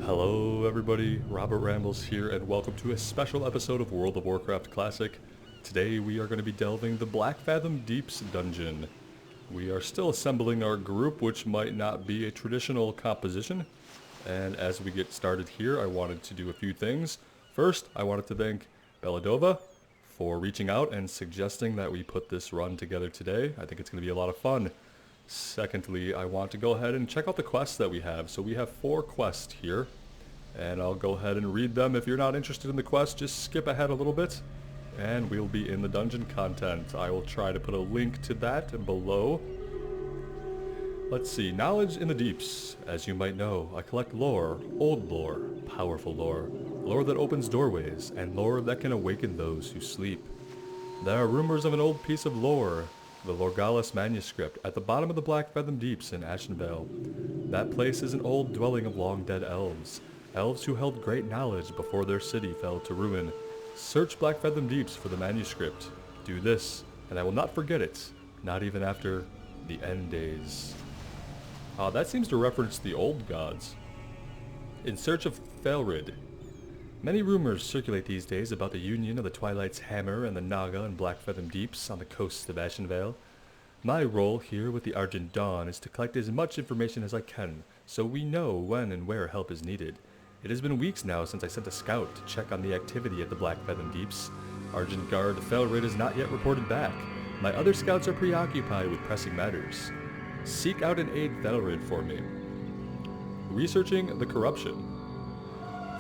Hello everybody, Robert Rambles here and welcome to a special episode of World of Warcraft Classic. Today we are going to be delving the Blackfathom Deeps dungeon. We are still assembling our group, which might not be a traditional composition. And as we get started here, I wanted to do a few things. First, I wanted to thank Belladova for reaching out and suggesting that we put this run together today. I think it's going to be a lot of fun. Secondly, I want to go ahead and check out the quests that we have. So we have 4 quests here, and I'll go ahead and read them. If you're not interested in the quest, just skip ahead a little bit, and we'll be in the dungeon content. I will try to put a link to that below. Let's see, Knowledge in the Deeps. As you might know, I collect lore, old lore, powerful lore, lore that opens doorways, and lore that can awaken those who sleep. There are rumors of an old piece of lore, the Lorgalis manuscript, at the bottom of the Blackfathom Deeps in Ashenvale. That place is an old dwelling of long-dead elves. Elves who held great knowledge before their city fell to ruin. Search Blackfathom Deeps for the manuscript. Do this, and I will not forget it, not even after the end days. That seems to reference the old gods. In search of Thalrid. Many rumors circulate these days about the union of the Twilight's Hammer and the Naga and Blackfathom Deeps on the coasts of Ashenvale. My role here with the Argent Dawn is to collect as much information as I can, so we know when and where help is needed. It has been weeks now since I sent a scout to check on the activity at the Blackfathom Deeps. Argent Guard Thalrid has not yet reported back. My other scouts are preoccupied with pressing matters. Seek out and aid Thalrid for me. Researching the corruption.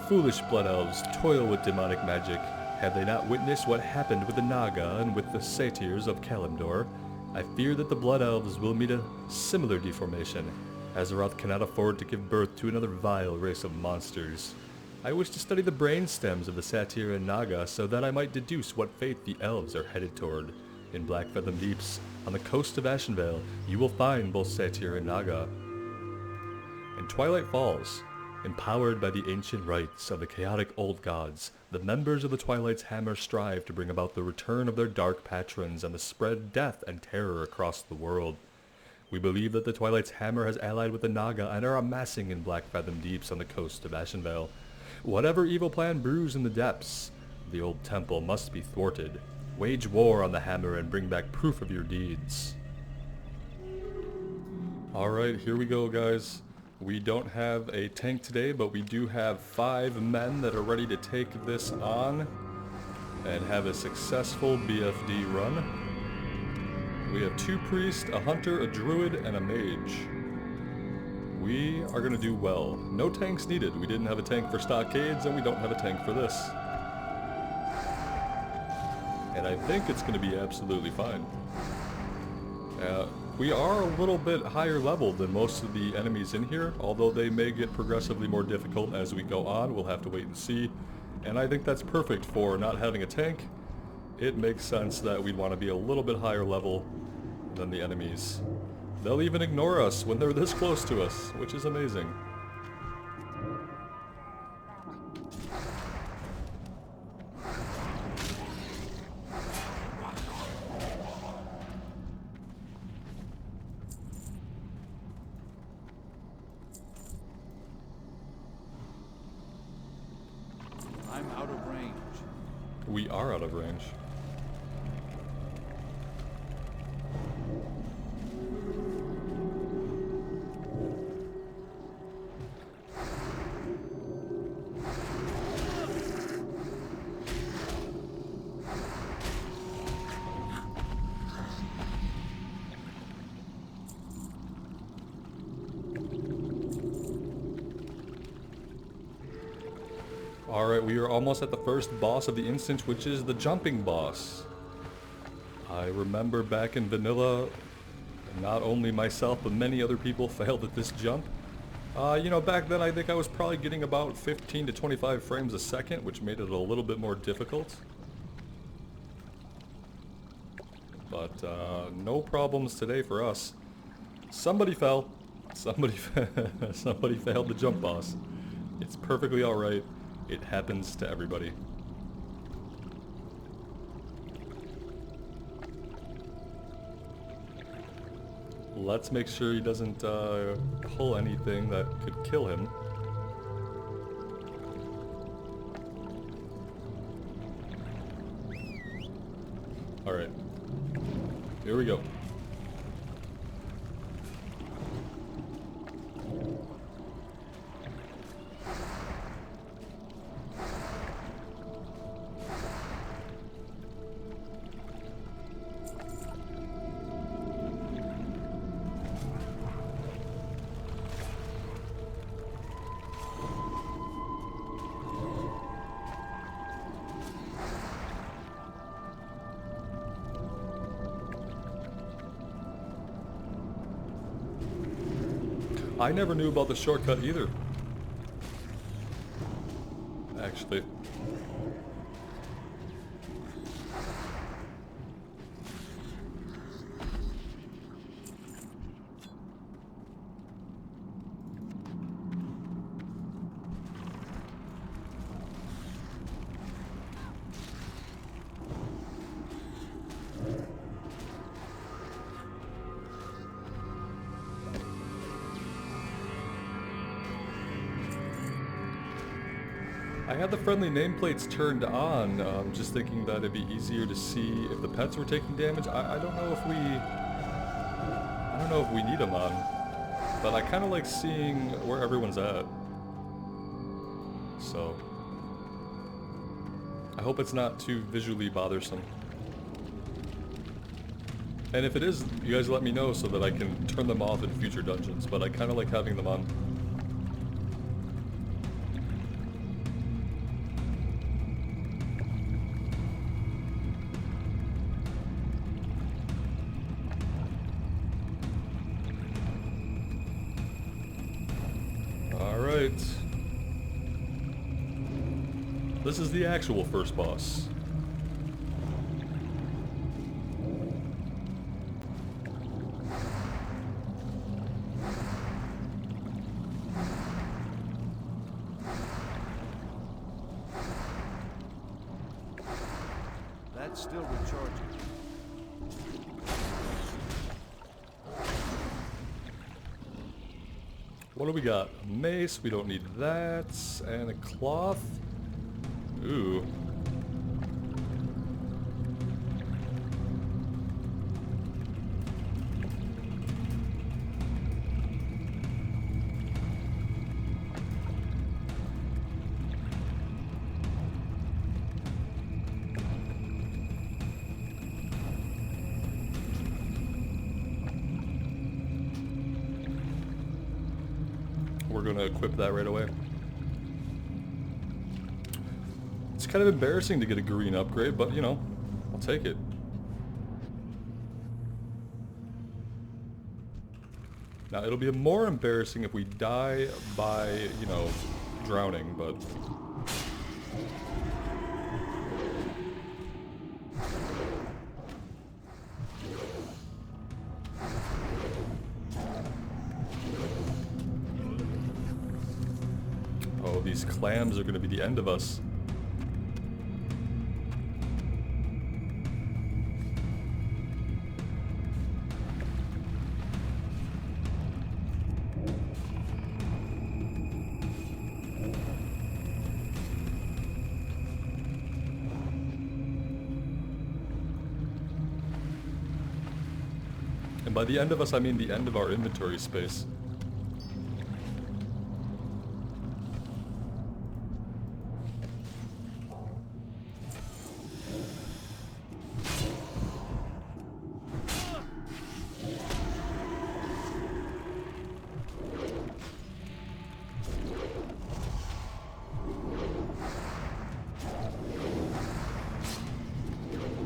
Foolish blood elves toil with demonic magic. Have they not witnessed what happened with the Naga and with the satyrs of Kalimdor? I fear that the blood elves will meet a similar deformation. Azeroth cannot afford to give birth to another vile race of monsters. I wish to study the brain stems of the satyr and Naga so that I might deduce what fate the elves are headed toward. In Blackfathom Deeps, on the coast of Ashenvale, you will find both satyr and Naga. In Twilight Falls, empowered by the ancient rites of the chaotic old gods, the members of the Twilight's Hammer strive to bring about the return of their dark patrons and to spread death and terror across the world. We believe that the Twilight's Hammer has allied with the Naga and are amassing in Blackfathom Deeps on the coast of Ashenvale. Whatever evil plan brews in the depths, the old temple must be thwarted. Wage war on the Hammer and bring back proof of your deeds. Alright, here we go, guys. We don't have a tank today, but we do have 5 men that are ready to take this on and have a successful BFD run. We have 2 priests, a hunter, a druid, and a mage. We are going to do well. No tanks needed. We didn't have a tank for stockades, and we don't have a tank for this. And I think it's going to be absolutely fine. We are a little bit higher level than most of the enemies in here, although they may get progressively more difficult as we go on. We'll have to wait and see. And I think that's perfect for not having a tank. It makes sense that we'd want to be a little bit higher level than the enemies. They'll even ignore us when they're this close to us, which is amazing. I'm out of range. We are out of range. Alright, we are almost at the first boss of the instance, which is the jumping boss. I remember back in vanilla, not only myself, but many other people failed at this jump. You know, back then I think I was probably getting about 15 to 25 frames a second, which made it a little bit more difficult. But no problems today for us. Somebody fell. Somebody failed the jump boss. It's perfectly alright. It happens to everybody. Let's make sure he doesn't pull anything that could kill him. Alright. Here we go. I never knew about the shortcut either. Actually. I had the friendly nameplates turned on, just thinking that it'd be easier to see if the pets were taking damage. I don't know if we need them on, but I kind of like seeing where everyone's at. So I hope it's not too visually bothersome. And if it is, you guys let me know so that I can turn them off in future dungeons, but I kind of like having them on. Alright. This is the actual first boss. That's still recharging. What do we got? A mace, we don't need that. And a cloth. Ooh. We're gonna equip that right away. It's kind of embarrassing to get a green upgrade, but you know, I'll take it. Now it'll be more embarrassing if we die by, you know, drowning, but... Oh, these clams are gonna be the end of us. And by the end of us, I mean the end of our inventory space.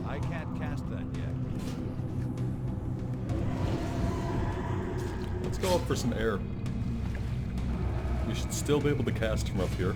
I can't cast that yet. Let's go up for some air. We should still be able to cast from up here.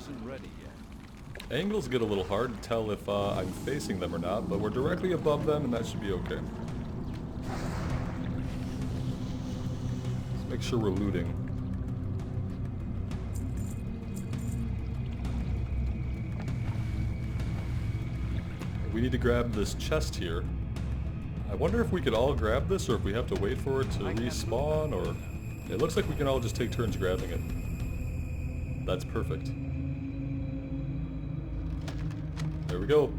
isn't ready yet. Angles get a little hard to tell if I'm facing them or not, but we're directly above them and that should be okay. Let's make sure we're looting. We need to grab this chest here. I wonder if we could all grab this or if we have to wait for it to respawn, or... It looks like we can all just take turns grabbing it. That's perfect. There we go.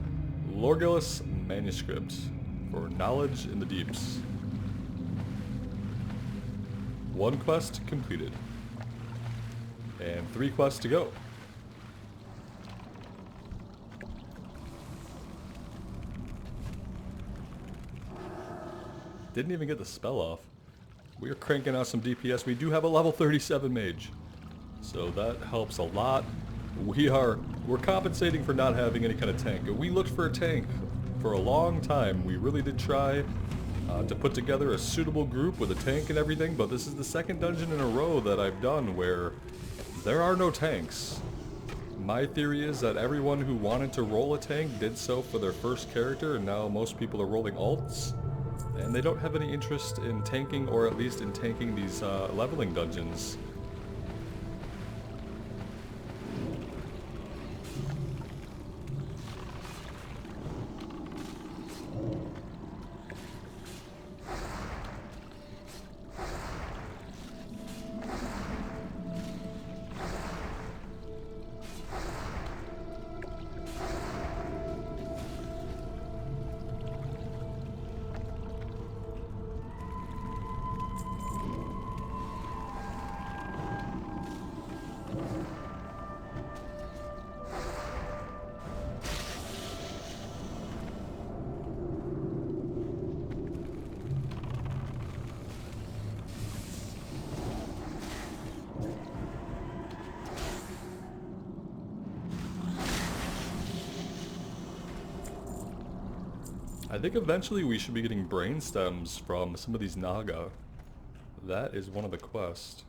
Lorgilus manuscript for knowledge in the deeps. 1 quest completed. And 3 quests to go. Didn't even get the spell off. We are cranking out some DPS. We do have a level 37 mage, so that helps a lot. We're compensating for not having any kind of tank. We looked for a tank for a long time. We really did try to put together a suitable group with a tank and everything, but this is the second dungeon in a row that I've done where there are no tanks. My theory is that everyone who wanted to roll a tank did so for their first character, and now most people are rolling alts. And they don't have any interest in tanking, or at least in tanking these leveling dungeons. I think eventually we should be getting brain stems from some of these Naga. That is one of the quests.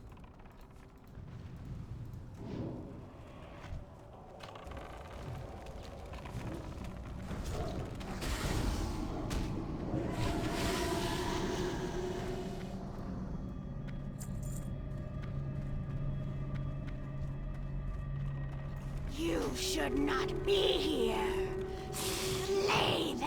You should not be here. Slay them.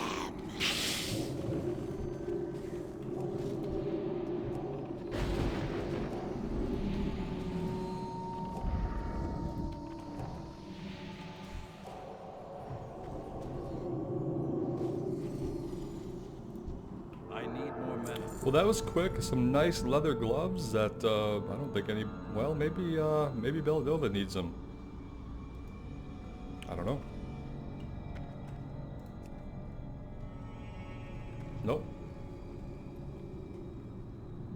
I need more men. Well, that was quick. Some nice leather gloves that I don't think any. Well, maybe Beldova needs them. I don't know. Nope.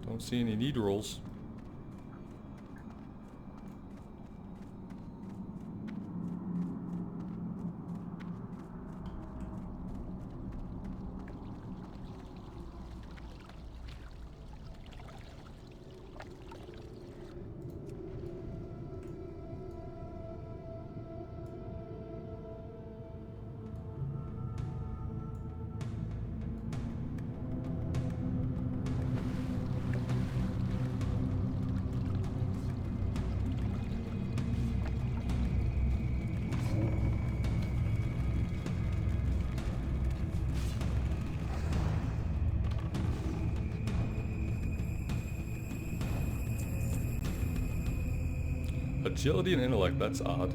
Don't see any need rolls. Agility and intellect, that's odd.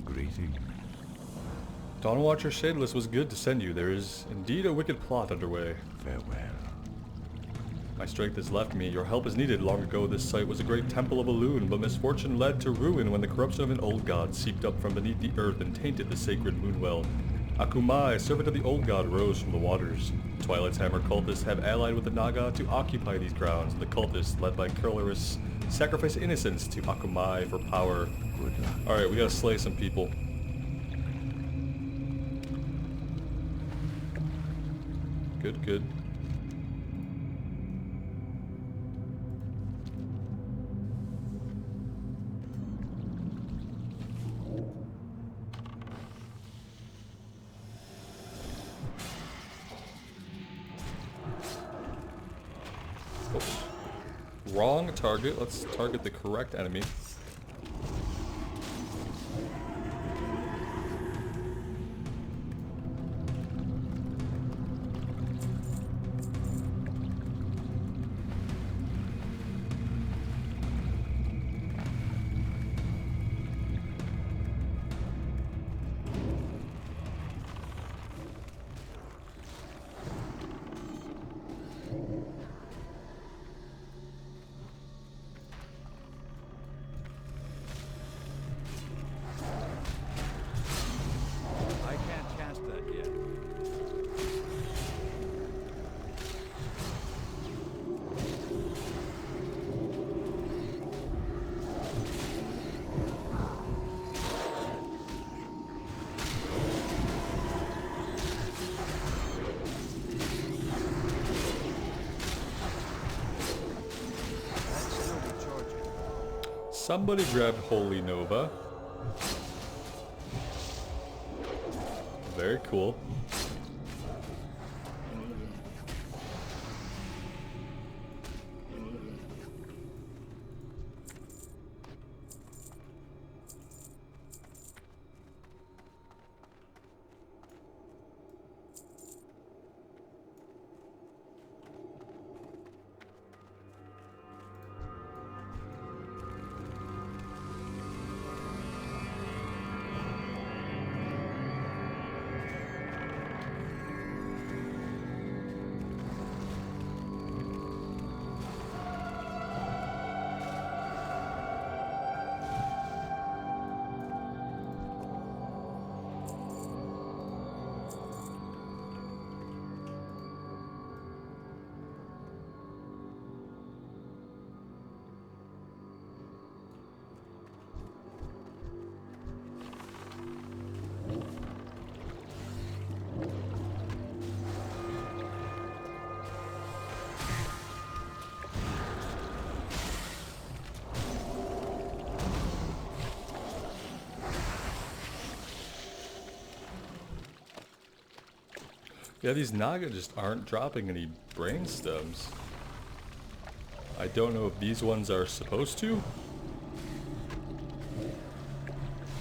Greeting. Dawnwatcher Shadeless was good to send you. There is indeed a wicked plot underway. Farewell. My strength has left me. Your help is needed. Long ago this site was a great temple of Elune, but misfortune led to ruin when the corruption of an old god seeped up from beneath the earth and tainted the sacred Moonwell. Akumai, servant of the old god, rose from the waters. Twilight's Hammer cultists have allied with the Naga to occupy these grounds, and the cultists, led by Curlerus, sacrifice innocents to Akumai for power. Alright, we gotta slay some people. Good, good. Wrong target. Let's target the correct enemy. I can't cast that yet. That's still recharging. Somebody grabbed Holy Nova. Very cool. Yeah, these Naga just aren't dropping any brain stems. I don't know if these ones are supposed to,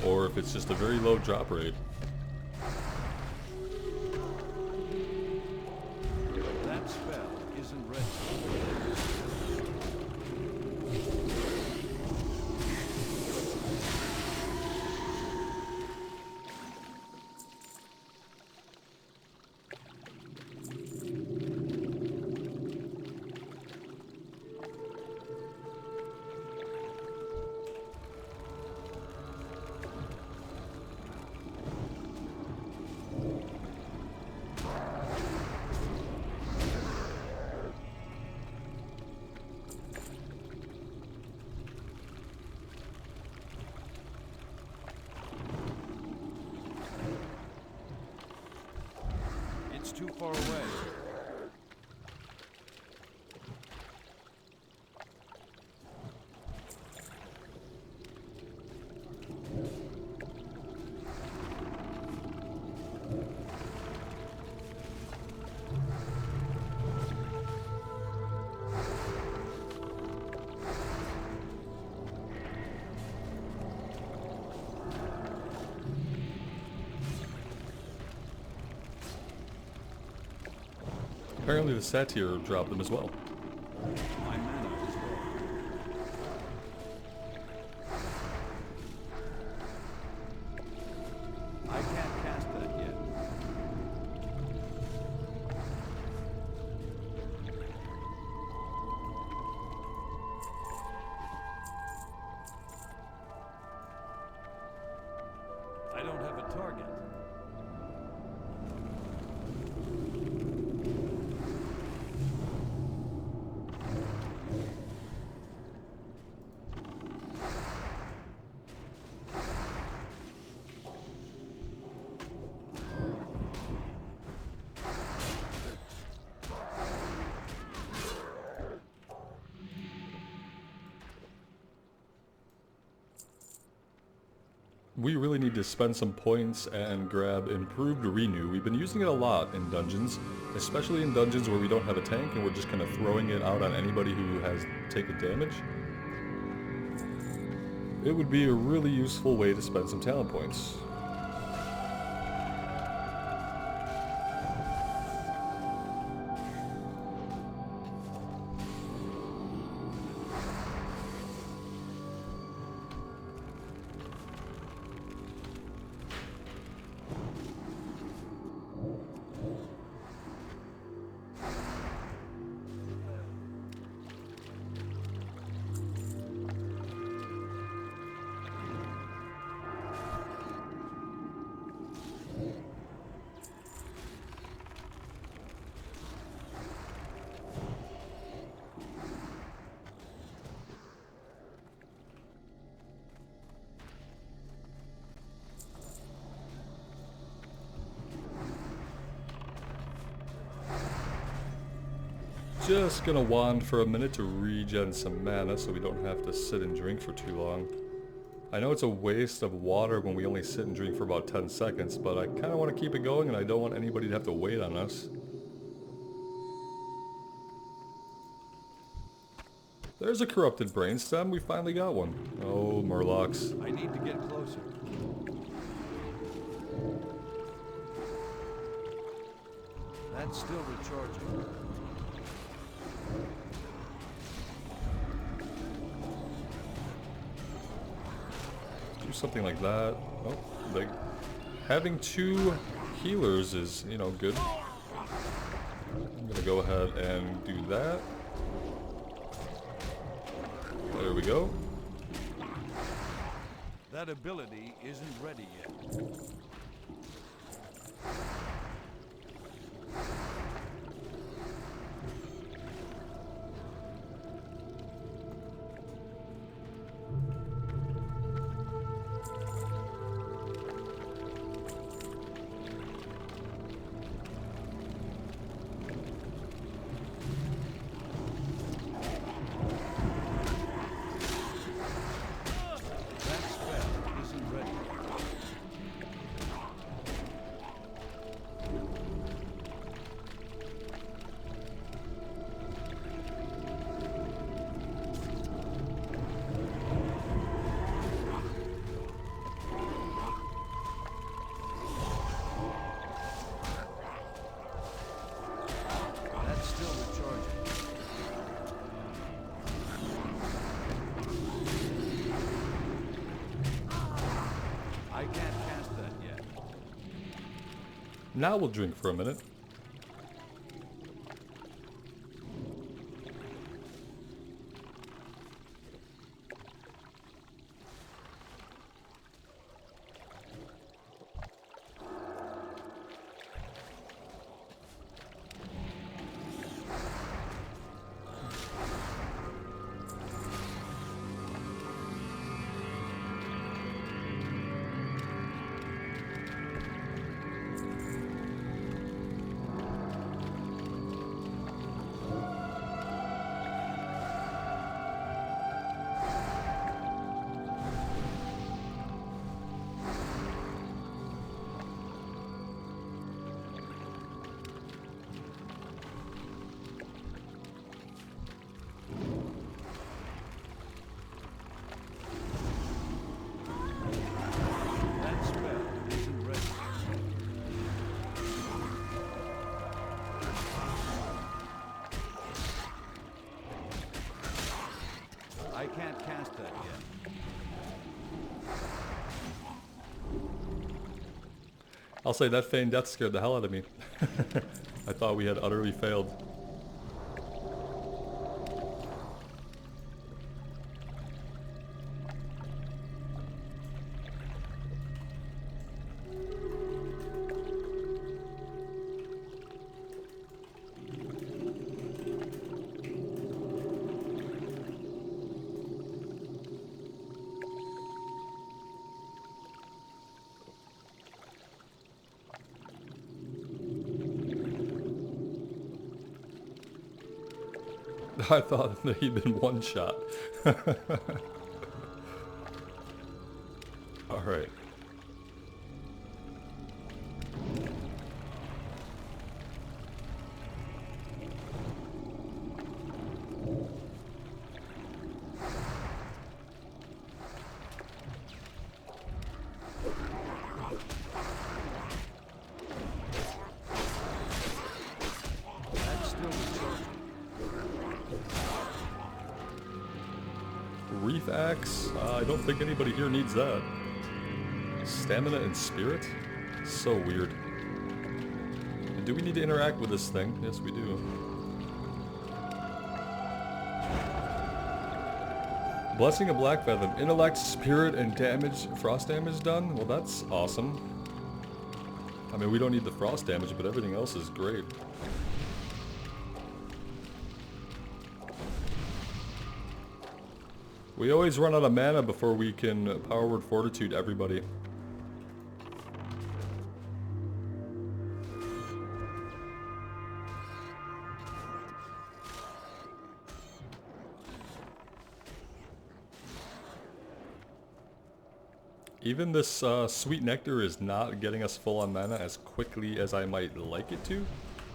or if it's just a very low drop rate. That spell isn't ready. It's too far away. Apparently the Satyr dropped them as well. My mana is low. I can't cast that yet. I don't have a target. we really need to spend some points and grab improved renew. We've been using it a lot in dungeons, especially in dungeons where we don't have a tank and we're just kind of throwing it out on anybody who has taken damage. It would be a really useful way to spend some talent points. Just gonna wand for a minute to regen some mana so we don't have to sit and drink for too long. I know it's a waste of water when we only sit and drink for about 10 seconds, but I kind of want to keep it going and I don't want anybody to have to wait on us. There's a corrupted brainstem, we finally got one. Oh, Murlocs. I need to get closer. That's still recharging. Do something like that. Oh, like having two healers is, you know, good. I'm gonna go ahead and do that. There we go. That ability isn't ready yet. Now we'll drink for a minute. I can't cast that yet. I'll say that feigned death scared the hell out of me. I thought we had utterly failed. I thought that he'd been one shot. Alright. Leaf Axe. I don't think anybody here needs that. Stamina and Spirit? So weird. Do we need to interact with this thing? Yes, we do. Blessing of Blackfathom. Intellect, Spirit, and damage, frost damage done? Well, that's awesome. I mean, we don't need the frost damage, but everything else is great. We always run out of mana before we can Power Word Fortitude everybody. Even this sweet nectar is not getting us full on mana as quickly as I might like it to.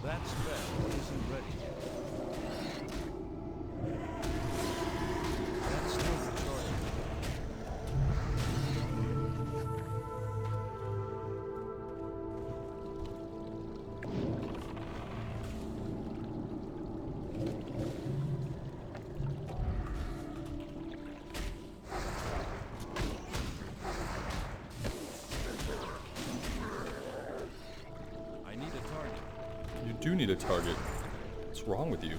That spell isn't ready yet. That's still recharging. I need a target. You do need a target. What's wrong with you?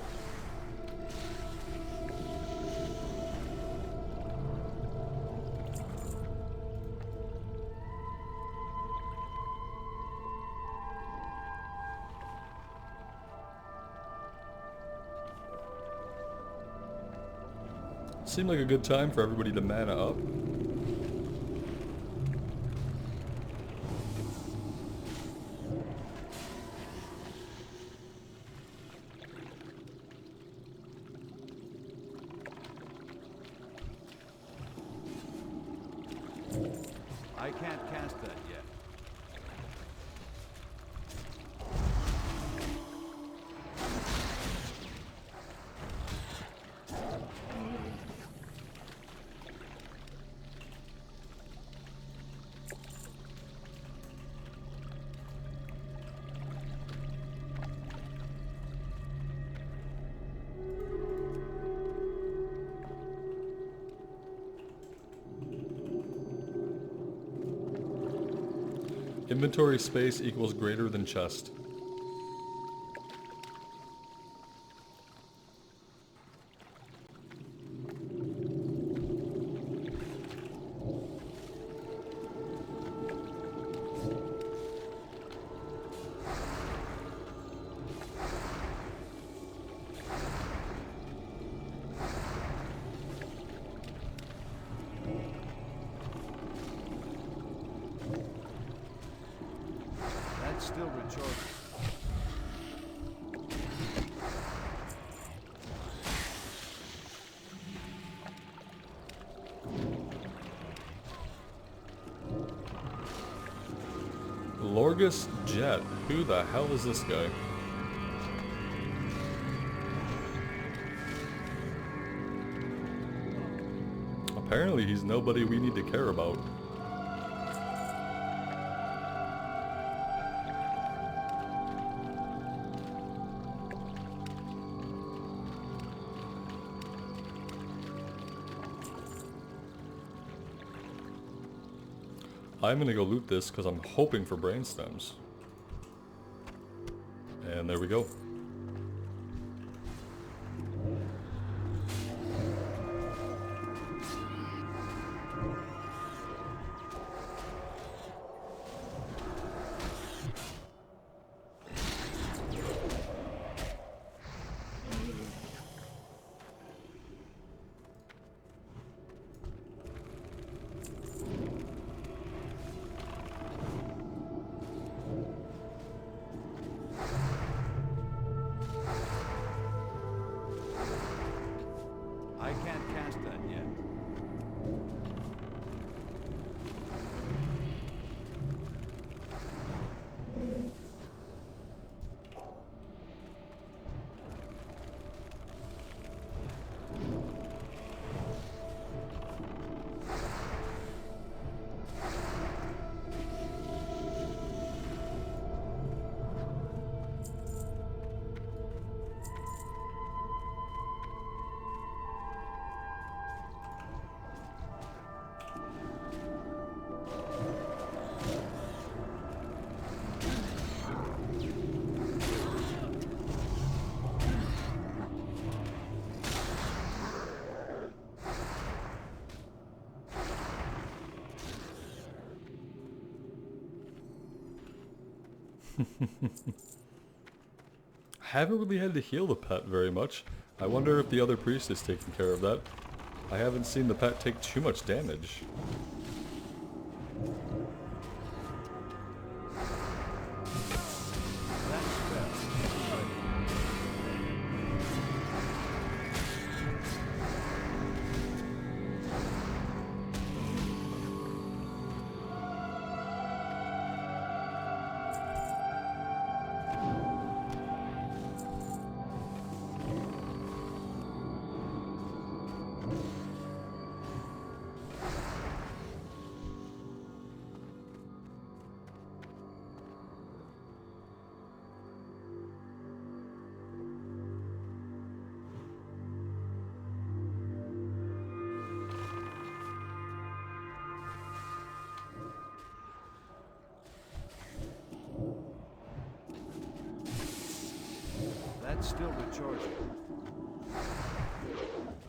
Seemed like a good time for everybody to mana up. I can't cast that yet. Inventory space equals greater than chest. That's still recharging. Lorgus Jet. Who the hell is this guy? Apparently he's nobody we need to care about. I'm gonna go loot this because I'm hoping for brain stems. And there we go. Haven't really had to heal the pet very much. I wonder if the other priest is taking care of that. I haven't seen the pet take too much damage. That spell is ready. That's still recharging.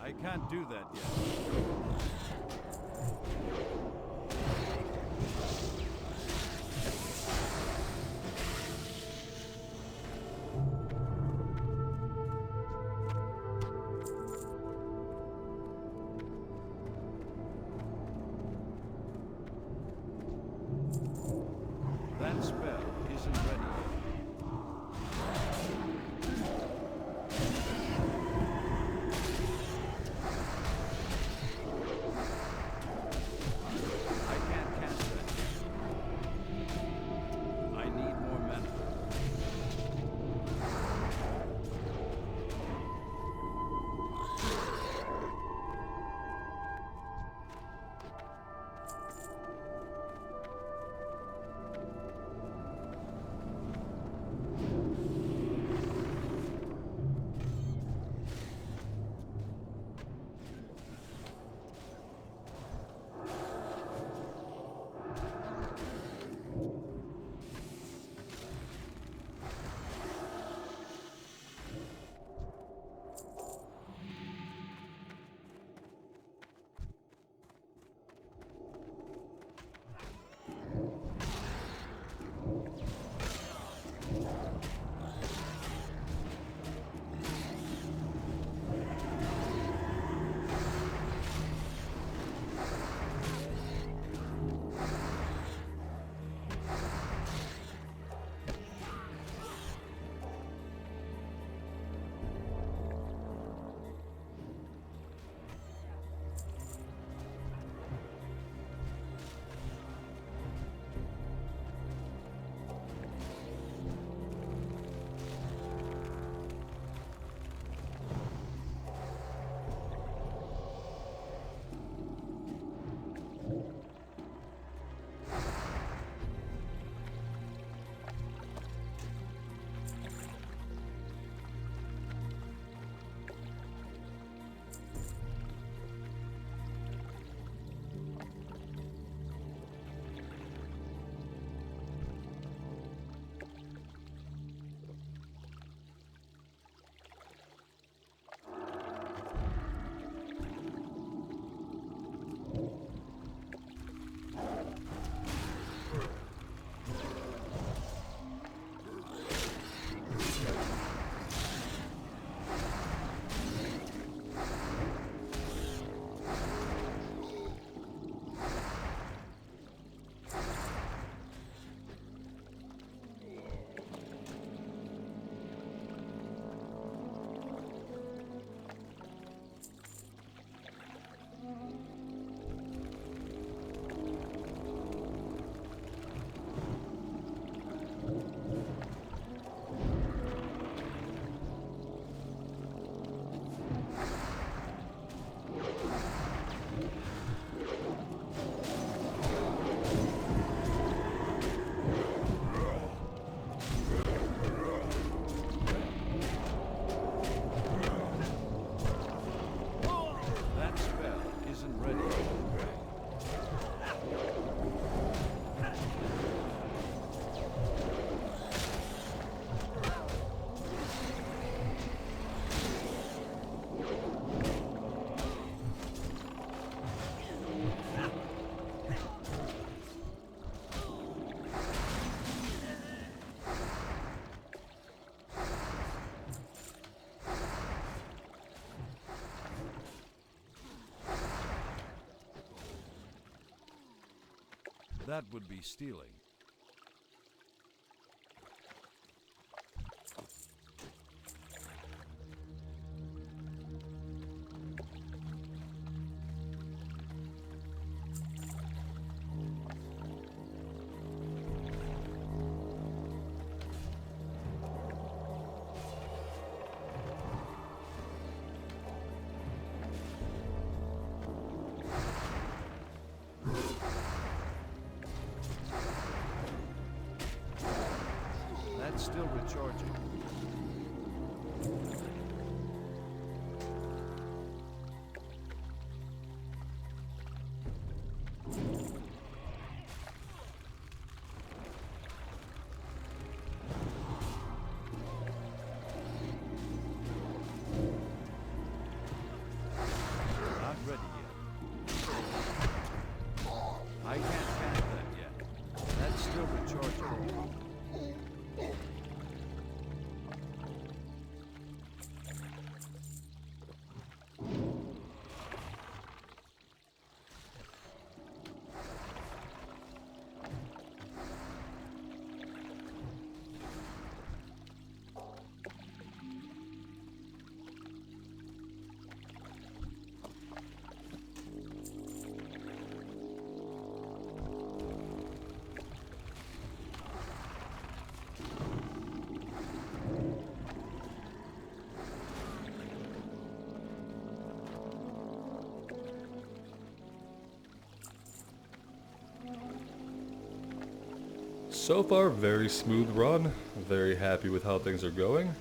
I can't do that yet. That spell isn't ready yet. That would be stealing. That's still recharging. Not ready yet. I can't cast that yet. That's still recharging. So far, very smooth run. Very happy with how things are going.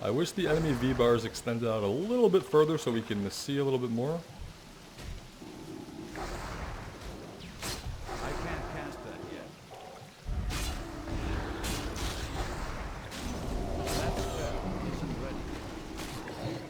I wish the enemy V-bars extended out a little bit further so we can see a little bit more. I can't cast that yet. That spell isn't ready yet.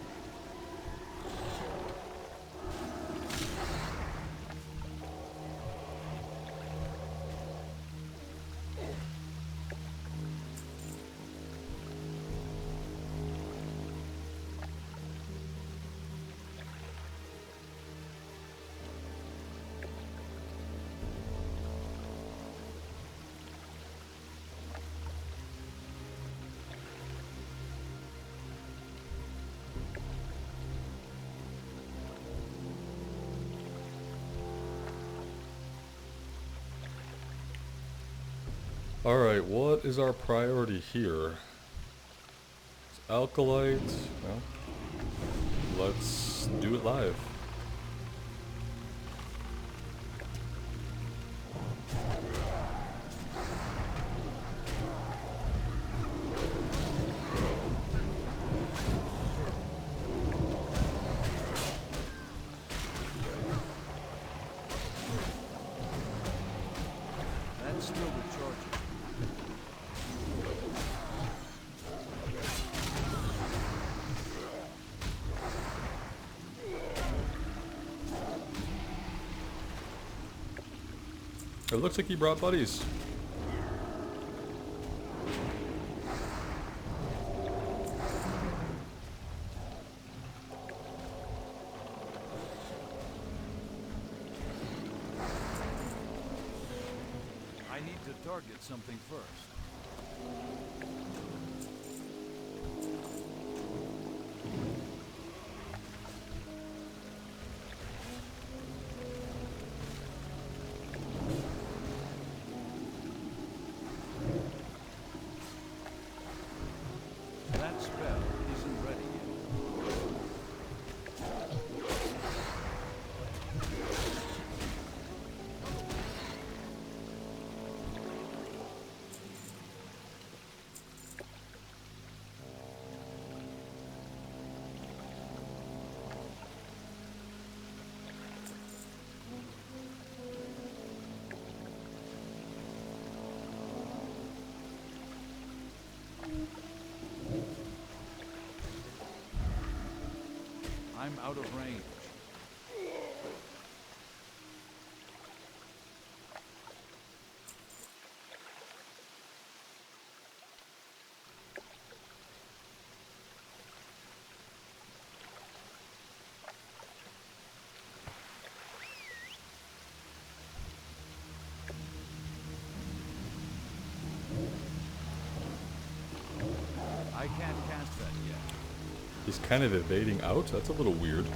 Alright, what is our priority here? It's Alkalite. Well, let's do it live. That's still recharging. It looks like he brought buddies. I need to target something first. That spell isn't ready yet. I'm out of range. I can't cast that yet. He's kind of evading out? That's a little weird.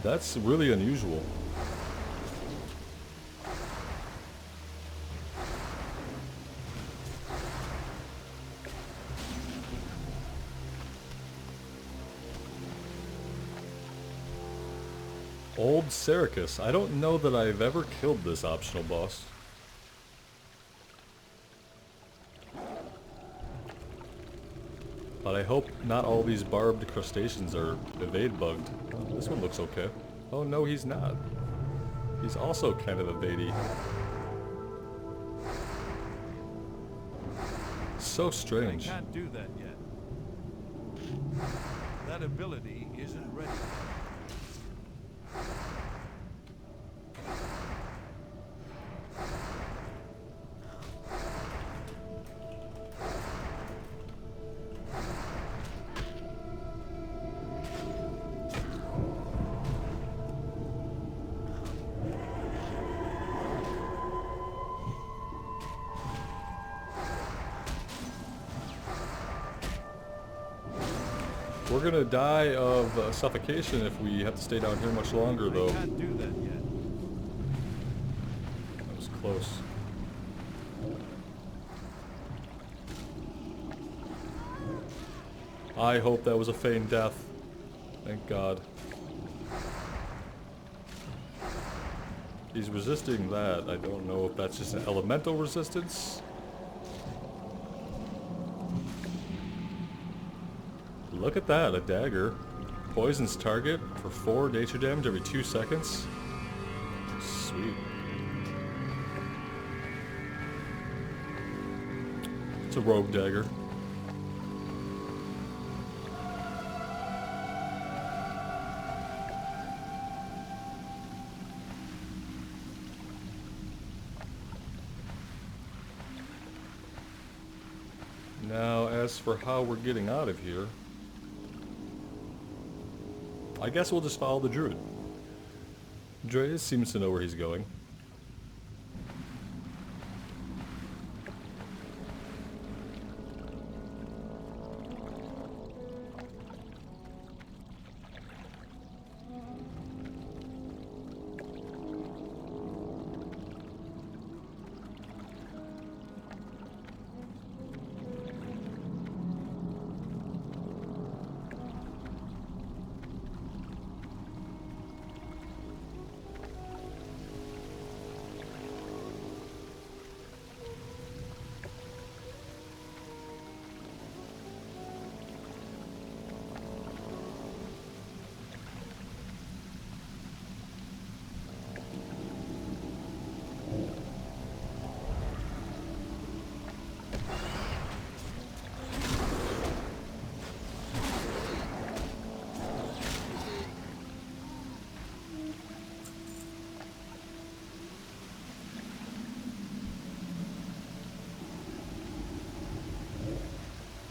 That's really unusual. Old Sericus. I don't know that I've ever killed this optional boss. But I hope not all these barbed crustaceans are evade bugged. Oh, this one looks okay. Oh no, he's not. He's also kind of evadey. So strange. I can't do that yet. That ability isn't ready yet. We're gonna die of suffocation if we have to stay down here much longer, though. I can't do that yet. That was close. I hope that was a feigned death. Thank God. He's resisting that. I don't know if that's just an elemental resistance. Look at that, a dagger. Poisons target for 4 nature damage every 2 seconds. Sweet. It's a rogue dagger. Now, as for how we're getting out of here, I guess we'll just follow the druid. Dreas seems to know where he's going.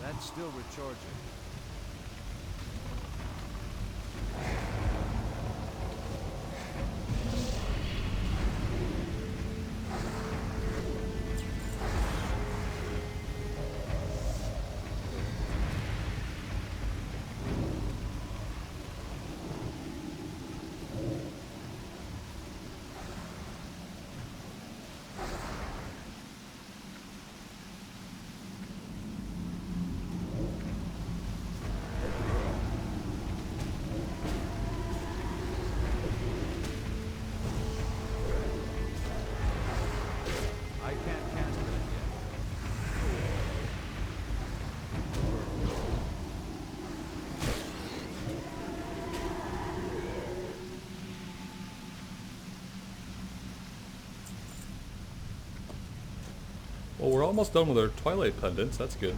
That's still recharging. Well, we're almost done with our Twilight pendants. That's good.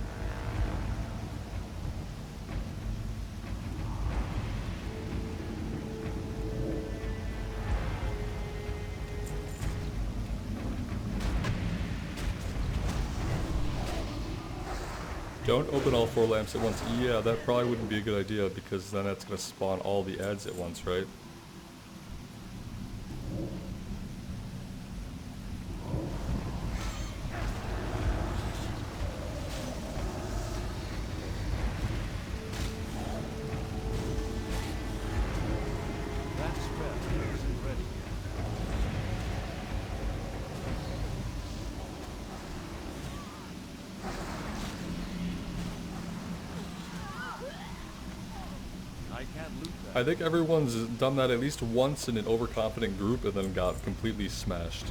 Don't open all 4 lamps at once. Yeah, that probably wouldn't be a good idea because then that's going to spawn all the ads at once, right? That spell isn't ready yet. I can't loot that. I think everyone's done that at least once in an overconfident group and then got completely smashed.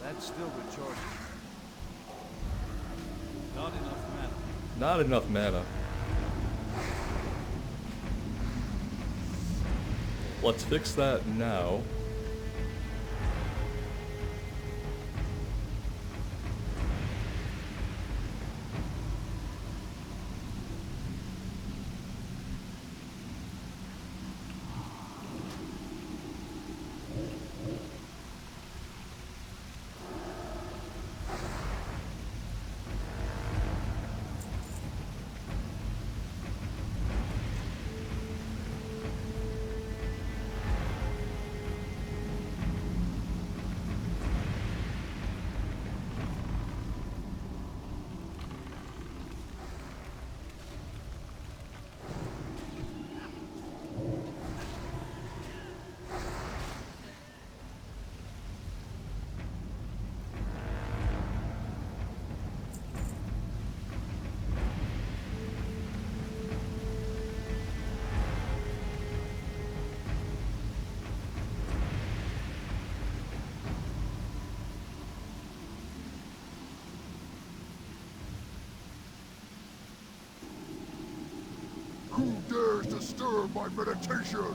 That's still recharging. Not enough mana. Not enough mana. Let's fix that now. Who dares disturb my meditation?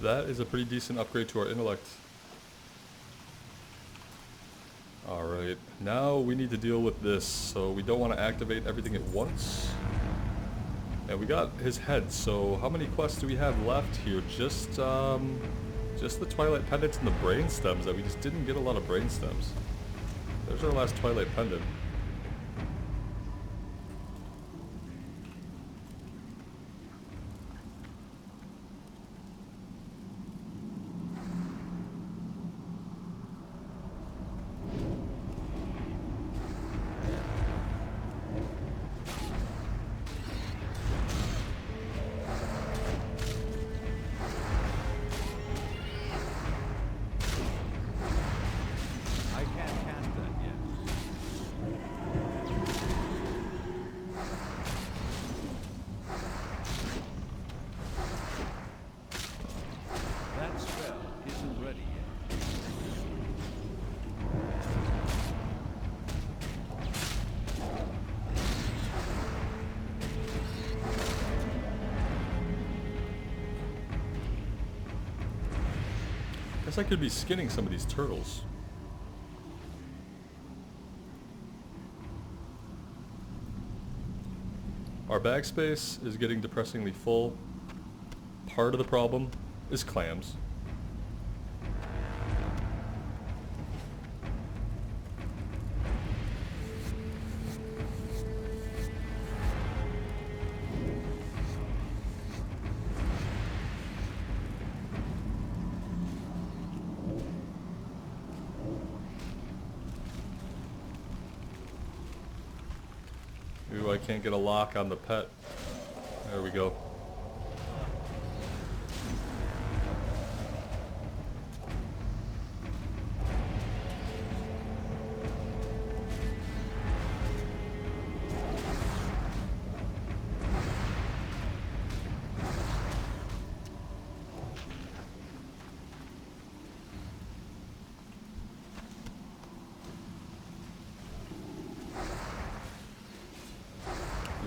That is a pretty decent upgrade to our intellect. Alright, now we need to deal with this, so we don't want to activate everything at once. And we got his head, so how many quests do we have left here? Just the Twilight Pendants and the Brain Stems that we just didn't get a lot of Brain Stems. There's our last Twilight Pendant. Guess I could be skinning some of these turtles. Our bag space is getting depressingly full. Part of the problem is clams. Ooh, I can't get a lock on the pet. There we go.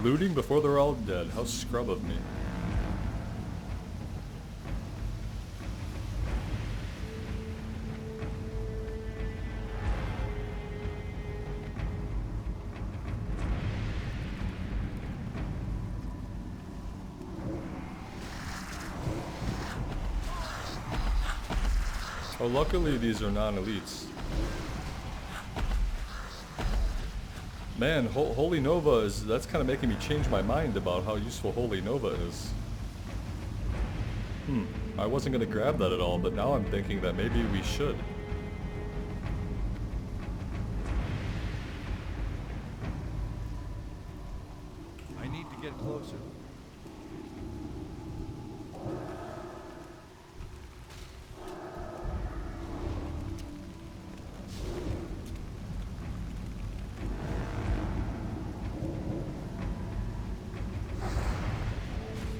Looting before they're all dead. How scrub of me. Oh, luckily these are non-elites. Man, Holy Nova that's kind of making me change my mind about how useful Holy Nova is. I wasn't going to grab that at all, but now I'm thinking that maybe we should. I need to get closer.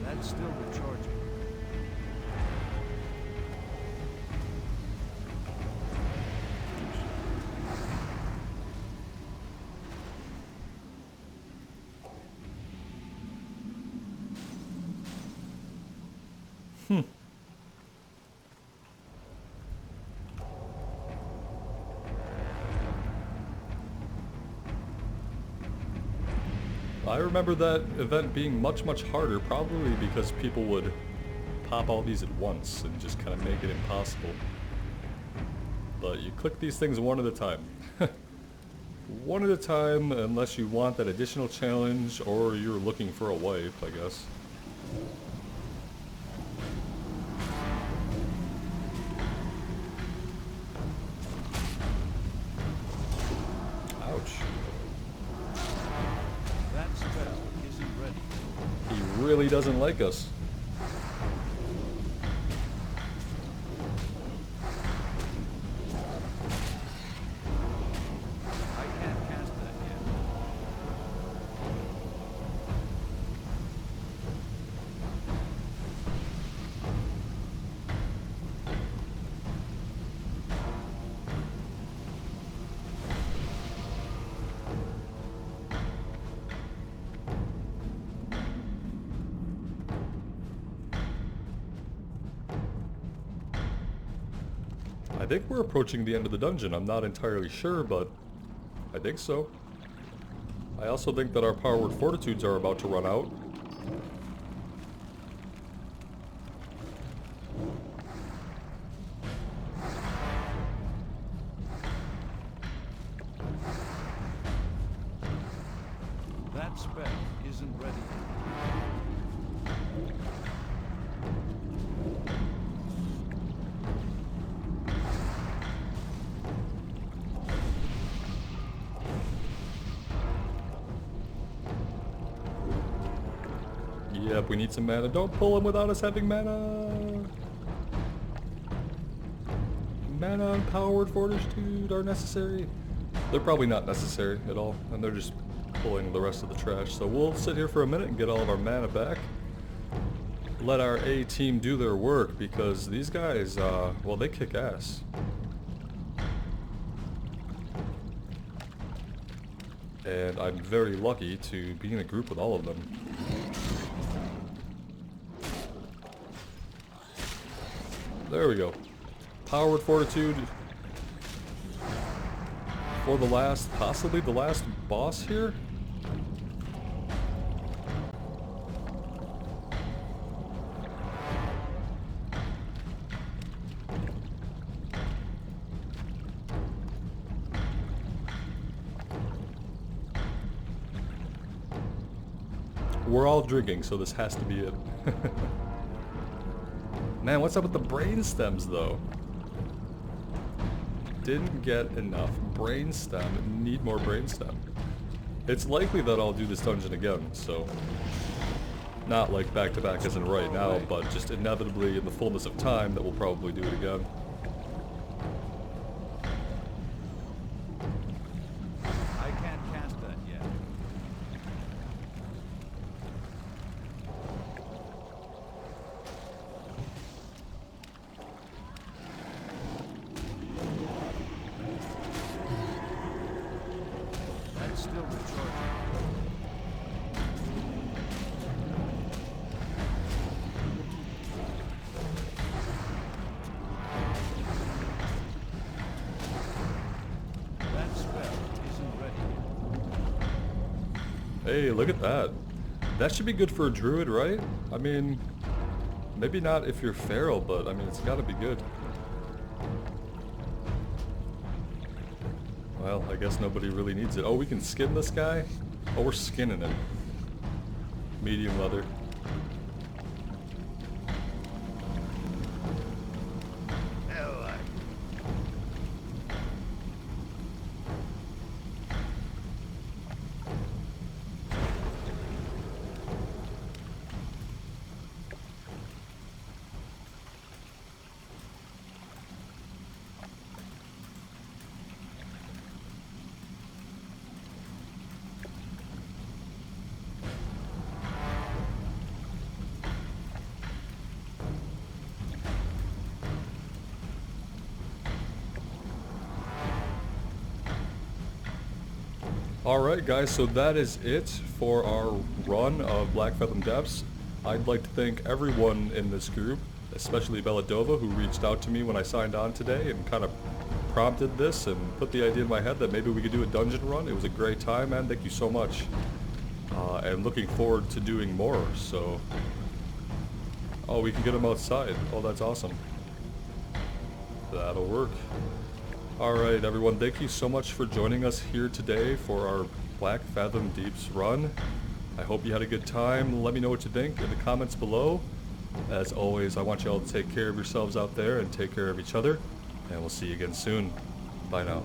That's still recharging. I remember that event being much, much harder, probably because people would pop all these at once and just kind of make it impossible. But you click these things one at a time. One at a time, unless you want that additional challenge or you're looking for a wife, I guess. Ouch. That spell isn't ready. He really doesn't like us. I can't cast that yet. I think we're approaching the end of the dungeon. I'm not entirely sure, but I think so. I also think that our power word fortitudes are about to run out. That spell isn't ready. Yep, we need some mana. Don't pull him without us having mana. Mana and power word fortitude are necessary. They're probably not necessary at all, and they're just pulling the rest of the trash. So we'll sit here for a minute and get all of our mana back. Let our A team do their work, because these guys, well, they kick ass. And I'm very lucky to be in a group with all of them. There we go. Power with fortitude. For the last, possibly the last boss here? We're all drinking, so this has to be it. Man, what's up with the brain stems, though? Didn't get enough brainstem. Need more brainstem. It's likely that I'll do this dungeon again, so... Not like back-to-back as in right now, but just inevitably in the fullness of time that we'll probably do it again. I can't cast that yet. That's still recharging. That spell isn't ready. Hey, look at that. That should be good for a druid, right? I mean, maybe not if you're feral, but I mean, it's gotta be good. Well, I guess nobody really needs it. Oh, we can skin this guy? Oh, we're skinning him. Medium leather. Alright guys, so that is it for our run of Blackfathom Deeps. I'd like to thank everyone in this group, especially Belladova, who reached out to me when I signed on today and kind of prompted this and put the idea in my head that maybe we could do a dungeon run. It was a great time, man. Thank you so much. And looking forward to doing more, so... Oh, we can get them outside. Oh, that's awesome. That'll work. Alright everyone, thank you so much for joining us here today for our Blackfathom Deeps run. I hope you had a good time. Let me know what you think in the comments below. As always, I want you all to take care of yourselves out there and take care of each other. And we'll see you again soon. Bye now.